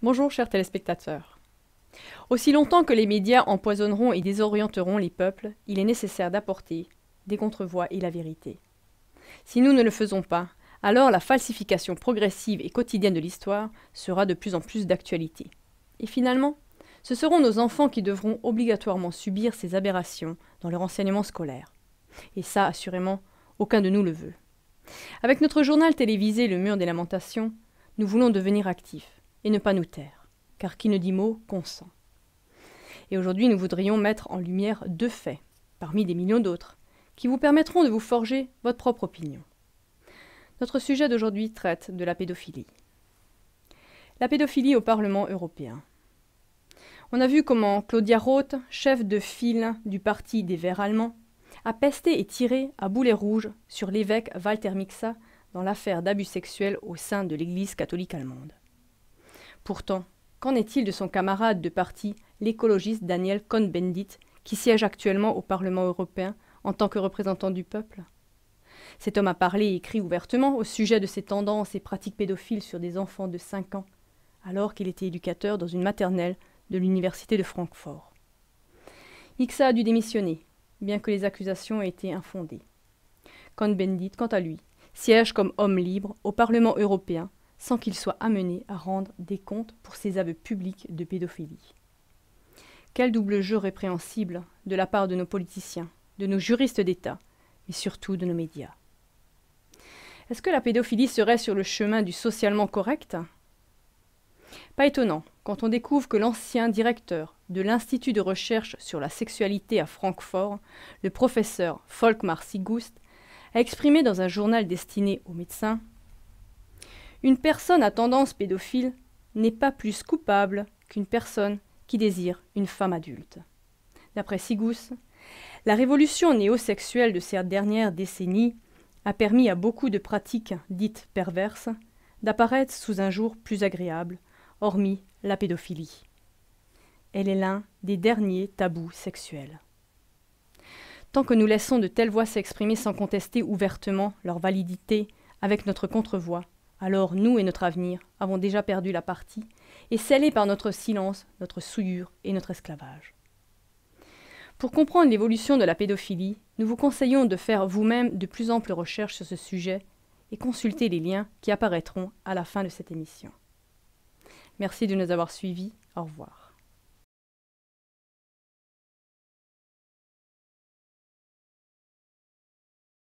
Bonjour chers téléspectateurs. Aussi longtemps que les médias empoisonneront et désorienteront les peuples, il est nécessaire d'apporter des contrevoix et la vérité. Si nous ne le faisons pas, alors la falsification progressive et quotidienne de l'histoire sera de plus en plus d'actualité. Et finalement, ce seront nos enfants qui devront obligatoirement subir ces aberrations dans leur enseignement scolaire. Et ça, assurément, aucun de nous le veut. Avec notre journal télévisé Le Mur des Lamentations, nous voulons devenir actifs et ne pas nous taire, car qui ne dit mot consent. Et aujourd'hui, nous voudrions mettre en lumière 2 faits, parmi des millions d'autres, qui vous permettront de vous forger votre propre opinion. Notre sujet d'aujourd'hui traite de la pédophilie. La pédophilie au Parlement européen. On a vu comment Claudia Roth, chef de file du parti des Verts allemands, a pesté et tiré à boulet rouge sur l'évêque Walter Mixa dans l'affaire d'abus sexuels au sein de l'Église catholique allemande. Pourtant, qu'en est-il de son camarade de parti, l'écologiste Daniel Cohn-Bendit, qui siège actuellement au Parlement européen en tant que représentant du peuple? Cet homme a parlé et écrit ouvertement au sujet de ses tendances et pratiques pédophiles sur des enfants de 5 ans, alors qu'il était éducateur dans une maternelle de l'université de Francfort. Mixa a dû démissionner, bien que les accusations aient été infondées. Cohn-Bendit, quant à lui, siège comme homme libre au Parlement européen sans qu'il soit amené à rendre des comptes pour ses aveux publics de pédophilie. Quel double jeu répréhensible de la part de nos politiciens, de nos juristes d'État, mais surtout de nos médias. Est-ce que la pédophilie serait sur le chemin du socialement correct ? Pas étonnant quand on découvre que l'ancien directeur de l'Institut de recherche sur la sexualité à Francfort, le professeur Volkmar Sigust, a exprimé dans un journal destiné aux médecins: une personne à tendance pédophile n'est pas plus coupable qu'une personne qui désire une femme adulte. D'après Sigust, la révolution néosexuelle de ces dernières décennies a permis à beaucoup de pratiques dites perverses d'apparaître sous un jour plus agréable, hormis la pédophilie. Elle est l'un des derniers tabous sexuels. Tant que nous laissons de telles voix s'exprimer sans contester ouvertement leur validité avec notre contre-voix, alors nous et notre avenir avons déjà perdu la partie et scellé par notre silence, notre souillure et notre esclavage. Pour comprendre l'évolution de la pédophilie, nous vous conseillons de faire vous-même de plus amples recherches sur ce sujet et consulter les liens qui apparaîtront à la fin de cette émission. Merci de nous avoir suivis. Au revoir.